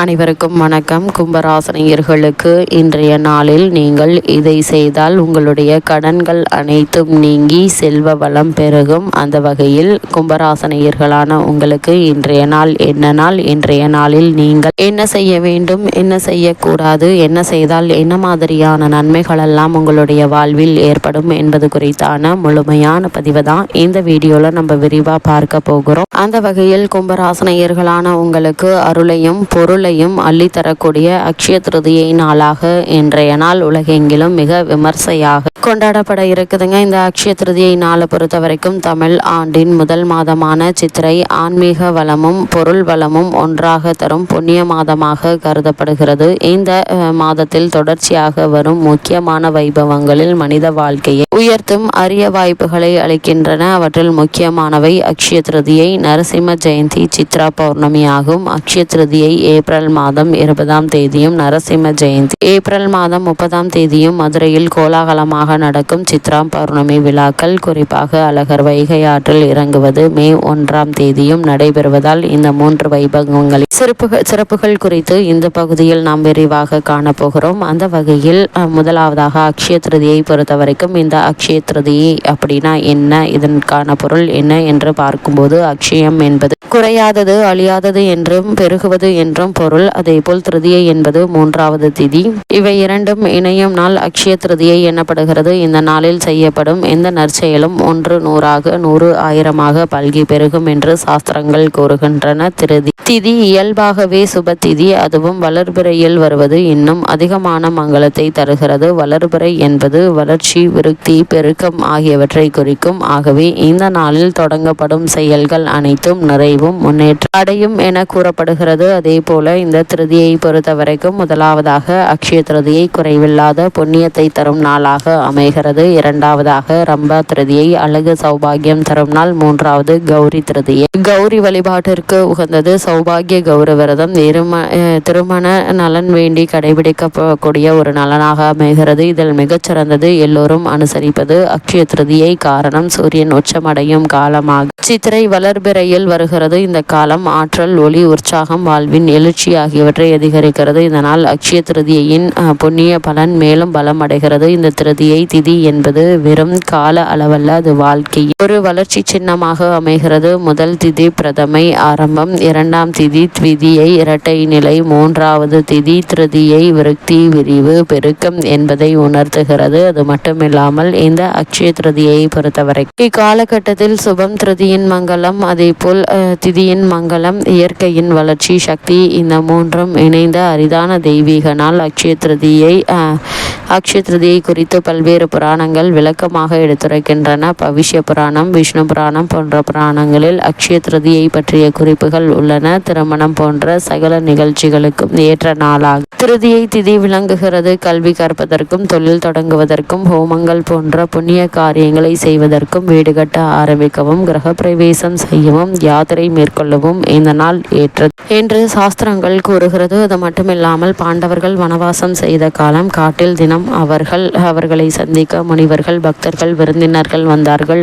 அனைவருக்கும் வணக்கம். கும்பராசினியர்களுக்கு இன்றைய நாளில் நீங்கள் இதை செய்தால் உங்களுடைய கடன்கள் அனைத்தும் நீங்கி செல்வ வளம் பெருகும். அந்த வகையில் கும்பராசினியர்களான உங்களுக்கு இன்றைய நாள் என்ன நாள்? இன்றைய நாளில் நீங்கள் என்ன செய்ய வேண்டும், என்ன செய்யக்கூடாது, என்ன செய்தால் என்ன மாதிரியான நன்மைகள் எல்லாம் உங்களுடைய வாழ்வில் ஏற்படும் என்பது குறித்தான முழுமையான பதிவு தான் இந்த வீடியோல நம்ம விரிவா பார்க்க போகிறோம். அந்த வகையில் கும்பராசினியர்களான உங்களுக்கு அருளையும் பொருள் அள்ளித்தரக்கூடிய அக்ஷய திருதியை நாளாக இன்றைய நாள் உலகெங்கிலும் மிக விமர்சையாக கொண்டாடப்பட இருக்குதுங்க. இந்த அக்ஷய திருதியை நாளை பொறுத்த வரைக்கும் தமிழ் ஆண்டின் முதல் மாதமான சித்திரை ஆன்மீக வளமும் பொருள் வளமும் ஒன்றாக தரும் புண்ணிய மாதமாக கருதப்படுகிறது. இந்த மாதத்தில் தொடர்ச்சியாக வரும் முக்கியமான வைபவங்களில் மனித வாழ்க்கையை உயர்த்தும் அரிய வாய்ப்புகளை அளிக்கின்றன. அவற்றில் முக்கியமானவை அக்ஷய திருதியை, நரசிம்ம ஜெயந்தி, சித்ரா பௌர்ணமி ஆகும். அக்ஷய திருதியை ஏப்ரல் மாதம் 20ஆம் தேதியும், நரசிம்ம ஜெயந்தி ஏப்ரல் மாதம் 30ஆம் தேதியும் மதுரையில் கோலாகலமாக நடக்கும். சித்ரா பௌர்ணமி விழாக்கள், குறிப்பாக அழகர் வைகை ஆற்றில் இறங்குவது மே 1ஆம் தேதியும் நடைபெறுவதால் இந்த 3 வைபவங்களின் சிறப்புகள் குறித்து இந்த பகுதியில் நாம் விரிவாக காணப்போகிறோம். அந்த வகையில் முதலாவதாக அக்ஷய திருதியை பொறுத்த வரைக்கும் இந்த அக்ஷய திருதியை அப்படின்னா என்ன, இதற்கான பொருள் என்ன என்று பார்க்கும்போது அக்ஷயம் என்பது குறையாதது, அழியாதது என்றும் பெருகுவது என்றும் பொருள். அதேபோல் திருதியை என்பது 3வது திதி. இவை இரண்டும் இணையும் நாள் அக்ஷய திருதியை எனப்படுகிறது. இந்த நாளில் செய்யப்படும் எந்த நற்செயலும் 1 100ஆக 100 1000ஆக பல்கி பெருகும் என்று சாஸ்திரங்கள் கூறுகின்றன. திதி இயல்பாகவே சுப திதி, அதுவும் வளர்பிறையில் வருவது இன்னும் அதிகமான மங்களத்தை தருகிறது. வளர்பிறை என்பது வளர்ச்சி, விருத்தி, பெருக்கம் ஆகியவற்றை குறிக்கும். ஆகவே இந்த நாளில் தொடங்கப்படும் செயல்கள் அனைத்தும் நிறைவும் முன்னேற்றம் அடையும் என கூறப்படுகிறது. அதே போல இந்த திருதியை பொறுத்த வரைக்கும் முதலாவதாக அக்ஷய திருதியை குறைவில்லாத புண்ணியத்தை தரும் நாளாக அமைகிறது. இரண்டாவதாக ரம்பா திருதியை அழகு சௌபாகியம் தரும் நாள். 3வது கௌரி திருதியை கௌரி வழிபாட்டிற்கு உகந்தது. சௌபாகிய கௌரி விரதம் திருமண நலன் வேண்டி கடைபிடிக்கக்கூடிய ஒரு நலனாக அமைகிறது. இதில் மிகச்சிறந்தது எல்லோரும் அனுசரிப்பது அக்ஷய திருதியை. காரணம், சூரியன் உச்சமடையும் காலமாக சித்திரை வளர்பிறையில் வருகிறது. இந்த காலம் ஆற்றல், ஒளி, உற்சாகம், வாழ்வின் எழுச்சி ஆகியவற்றை அதிகரிக்கிறது. இதனால் அக்ஷய திருதியின் புண்ணிய பலன் மேலும் பலம் அடைகிறது. இந்த திருதியை திதி என்பது வெறும் கால அளவல்ல, அது வாழ்க்கையில் ஒரு வளர்ச்சி சின்னமாக அமைகிறது. முதல் திதி பிரதமை ஆரம்பம், 2ஆம் திதி த்விதியை இரட்டை நிலை, 3வது திதி திருதியை விருத்தி, விரிவு, பெருக்கம் என்பதை உணர்த்துகிறது. அது மட்டுமில்லாமல் இந்த அக்ஷய திருதியை பொறுத்தவரை இக்காலகட்டத்தில் சுபம், திருதியின் மங்களம், அதே போல் திதியின் மங்களம், இயற்கையின் வளர்ச்சி, சக்தி, இந்த 3ம் இணைந்த அரிதான தெய்வீக நாள் அக்ஷய திருதியை குறித்து பல்வேறு புராணங்கள் விளக்கமாக எடுத்துரைக்கின்றன. பவிஷ்ய புராணம், விஷ்ணு புராணம் போன்ற புராணங்களில் அக்ஷய திருதியை பற்றிய குறிப்புகள் உள்ளன. திருமணம் போன்ற சகல நிகழ்ச்சிகளுக்கும் ஏற்ற நாளாக திருதியை திதி விளங்குகிறது. கல்வி கற்பதற்கும், தொழில் தொடங்குவதற்கும், ஹோமங்கள் போன்ற புண்ணிய காரியங்களை செய்வதற்கும், வீடு கட்ட ஆரம்பிக்கவும், கிரக பிரவேசம் செய்யவும், யாத்திரை மேற்கொள்ளவும் இந்த நாள் ஏற்றது என்று சாஸ்திரங்கள் கூறுகிறது. அது மட்டுமில்லாமல் பாண்டவர்கள் வனவாசம் செய்த காலம். காட்டில் தினம் அவர்களை சந்திக்க முனிவர்கள், பக்தர்கள், விருந்தினர்கள் வந்தார்கள்.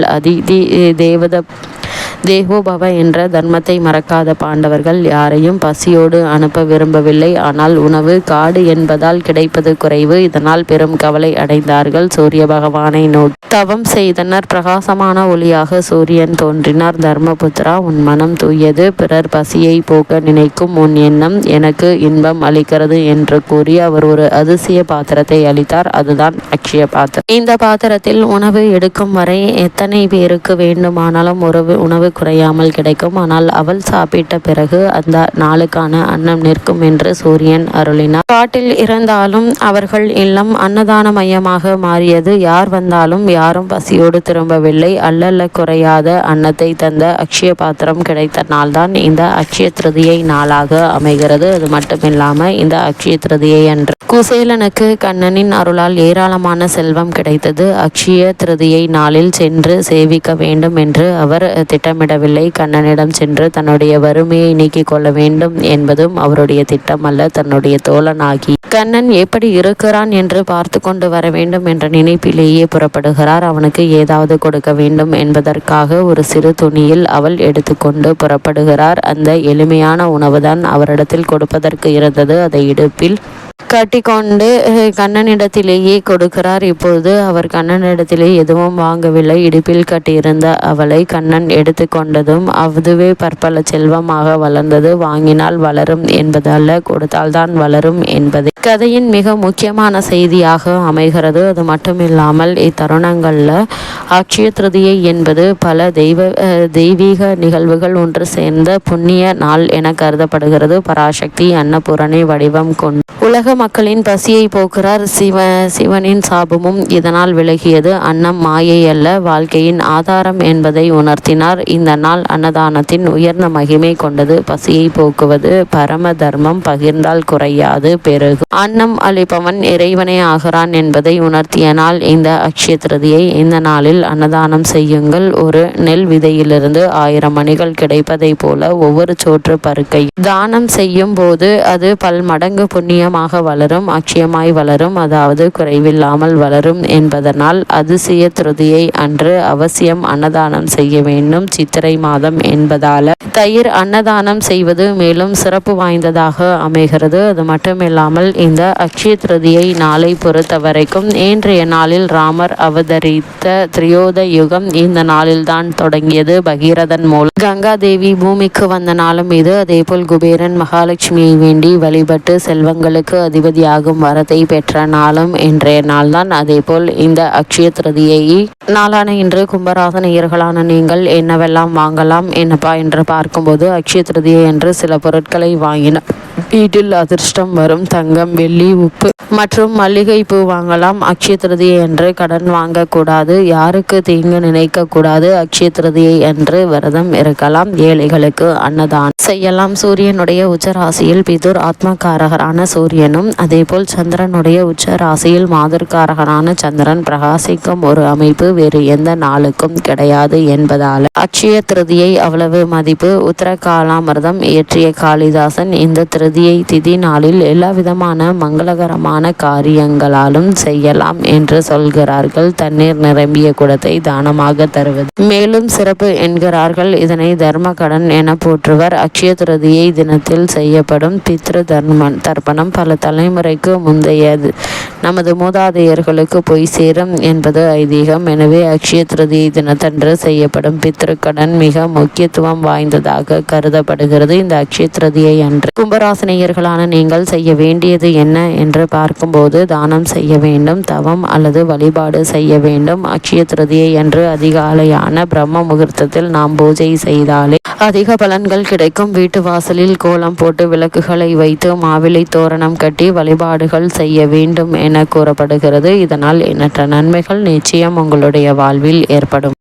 தேவோபவ என்ற தர்மத்தை மறக்காத பாண்டவர்கள் யாரையும் பசியோடு அனுப்ப விரும்பவில்லை. ஆனால் உணவு காடு என்பதால் கிடைப்பது குறைவு. இதனால் பெரும் கவலை அடைந்தார்கள். சூரிய பகவானை நோக்கி தவம் செய்தனர். பிரகாசமான ஒளியாக சூரியன் தோன்றினார். தர்மபுத்திரா, உன் மனம் தூயது, பிறர் பசியை போக்க நினைக்கும் உன் எண்ணம் எனக்கு இன்பம் அளிக்கிறது என்று கூறி அவர் ஒரு அதிசய பாத்திரத்தை அளித்தார். அதுதான் அக்ஷய பாத்திரம். இந்த பாத்திரத்தில் உணவு எடுக்கும் வரை எத்தனை பேருக்கு வேண்டுமானாலும் உணவு குறையாமல் கிடைக்கும். ஆனால் அவள் சாப்பிட்ட பிறகு அந்த நாளுக்கான அன்னம் நிற்கும் என்று சூரியன் அருளினார். காட்டில் இருந்தாலும் அவர்கள் இல்லம் அன்னதான மையமாக மாறியது. யார் வந்தாலும் யாரும் பசியோடு திரும்பவில்லை. அல்லல்ல குறையாத அன்னத்தை தந்த அக்ஷய பாத்திரம் கிடைத்த நாள்தான் இந்த அக்ஷய திருதியை நாளாக அமைகிறது. அது மட்டுமில்லாமல் இந்த அக்ஷய திருதியை அன்று குசேலனுக்கு கண்ணனின் அருளால் ஏராளமான செல்வம் கிடைத்தது. அக்ஷய திருதியை நாளில் சென்று சேவிக்க வேண்டும் என்று அவர் திட்டமிடவில்லை. கண்ணனிடம் சென்று தன்னுடைய வறுமையை நீக்கிக் கொள்ள வேண்டும் என்பதும் அவருடைய திட்டம் அல்ல. தன்னுடைய தோழனாகி கண்ணன் எப்படி இருக்கிறான் என்று பார்த்து கொண்டு வர வேண்டும் என்ற நினைப்பிலேயே புறப்படுகிறார். அவனுக்கு ஏதாவது கொடுக்க வேண்டும் என்பதற்காக ஒரு சிறு துணியில் அவள் எடுத்துக்கொண்டு புறப்படுகிறார். அந்த எளிமையான உணவுதான் அவரிடத்தில் கொடுப்பதற்கு இருந்தது. அதை இடுப்பில் கட்டிக்கொண்டு கண்ணனிடத்திலேயே கொடுக்கிறார். இப்போது அவர் கண்ணனிடத்திலே எதுவும் வாங்கவில்லை. இடுப்பில் கட்டியிருந்த அவளை கண்ணன் எடுத்து கொண்டதும் அதுவே பற்பல செல்வமாக வளர்ந்தது. வாங்கினால் வளரும் என்பது அல்ல, கொடுத்தால்தான் வளரும் என்பது கதையின் மிக முக்கியமான செய்தியாக அமைகிறது. அது மட்டுமில்லாமல் இத்தருணங்களில் அக்ஷய திருதியை என்பது பல தெய்வீக நிகழ்வுகள் ஒன்று சேர்ந்த புண்ணிய நாள் என கருதப்படுகிறது. பராசக்தி அன்னபூரணி வடிவம் கொண்டு உலக மக்களின் பசியை போக்குறார். சிவனின் சாபமும் இதனால் விலகியது. அன்னம் மாயை அல்ல, வாழ்க்கையின் ஆதாரம் என்பதை உணர்த்தினார். இந்த நாள் அன்னதானத்தின் உயர்ந்த மகிமை கொண்டது. பசியை போக்குவது பரம தர்மம், பகிர்ந்தால் குறையாது பெருகும். அன்னம் அளிப்பவன் இறைவனே ஆகிறான் என்பதை உணர்த்திய நாள் இந்த அக்ஷய திருதியை. இந்த நாளில் அன்னதானம் செய்யுங்கள். ஒரு நெல் விதையிலிருந்து 1000 மணிகள் கிடைப்பதை போல ஒவ்வொரு சோற்று பருக்கை தானம் செய்யும் போது அது பல்மடங்கு புண்ணியமாக வளரும், அக்ஷயமாய் வளரும், அதாவது குறைவில்லாமல் வளரும் என்பதனால் அதிசய திருதியை அன்று அவசியம் அன்னதானம் செய்ய வேண்டும். சித்திரை மாதம் என்பதால தயிர் அன்னதானம் செய்வது மேலும் சிறப்பு வாய்ந்ததாக அமைகிறது. அது மட்டுமில்லாமல் இந்த அக்ஷய திருதியை நாளை பொறுத்த வரைக்கும் இன்றைய நாளில் ராமர் அவதரித்த திரியோத யுகம் இந்த நாளில்தான் தொடங்கியது. பகீரதன் மூலம் கங்கா தேவி பூமிக்கு வந்த நாளும் இது. அதேபோல் குபேரன் மகாலட்சுமியை வேண்டி வழிபட்டு செல்வங்களுக்கு அதிபதியாகும் வரத்தை பெற்ற நாளும் இன்றைய நாள்தான். அதேபோல் இந்த அக்ஷய திருதியை நாளான இன்று கும்பராசனியர்களான நீங்கள் என்னவெல்லாம் வாங்கலாம் என்னப்பா என்று பார்க்கும்போது, அக்ஷய திருதியை என்று சில பொருட்களை வாங்கின வீட்டில் அதிர்ஷ்டம் வரும். தங்கம், வெள்ளி, உப்பு மற்றும் மல்லிகை பூ வாங்கலாம். அக்ஷய திருதியை என்று கடன் வாங்கக்கூடாது. யாருக்கு தீங்கு நினைக்க கூடாது. அக்ஷய திருதியை என்று விரதம் இருக்கலாம். ஏழைகளுக்கு அன்னதானம் செய்யலாம். சூரியனுடைய உச்ச ராசியில் பிதுர் ஆத்மகாரகரான சூரியனும், அதேபோல் சந்திரனுடைய உச்ச ராசியில் மாதுர்காரகரான சந்திரன் பிரகாசிக்கும் ஒரு அமைப்பு வேறு எந்த நாளுக்கும் கிடையாது என்பதால் அக்ஷய திருதியை அவ்வளவு மதிப்பு. உத்தர காலாமிர்தம் இயற்றிய காளிதாசன் இந்த திருதியை திதி நாளில் எல்லா விதமான மங்களகரமான காரியங்களாலும் செய்யலாம் என்று சொல்கிறார்கள். தண்ணீர் நிரம்பிய குடத்தை தானமாக தருவது மேலும் சிறப்பு என்கிறார்கள். இதனை தர்ம கடன் என போற்றுவர். அக்ஷய திருதியை தினத்தில் செய்யப்படும் பித்ரு தர்ப்பணம் பல தலைமுறைக்கு முந்தையது நமது மூதாதையர்களுக்கு போய் சேரும் என்பது ஐதீகம். எனவே அக்ஷய திருதியை தினத்தன்று செய்யப்படும் பித்ருக்கடன் மிக முக்கியத்துவம் வாய்ந்ததாக கருதப்படுகிறது. இந்த அக்ஷய திருதியை அன்று கும்பராசினியர்களான நீங்கள் செய்ய வேண்டியது என்ன என்று பார்க்கும்போது, தானம் செய்ய வேண்டும், தவம் அல்லது வழிபாடு செய்ய வேண்டும். அக்ஷய திருதியை அன்று அதிகாலையான பிரம்ம முகூர்த்தத்தில் நாம் பூஜை செய்தாலே அதிக பலன்கள் கிடைக்கும். வீட்டு வாசலில் கோலம் போட்டு விளக்குகளை வைத்து மாவிலை தோரணம் கட்டி வழிபாடுகள் செய்ய வேண்டும் என கூறப்படுகிறது. இதனால் எண்ணற்ற நன்மைகள் நிச்சயம் உங்களுடைய வாழ்வில் ஏற்படும்.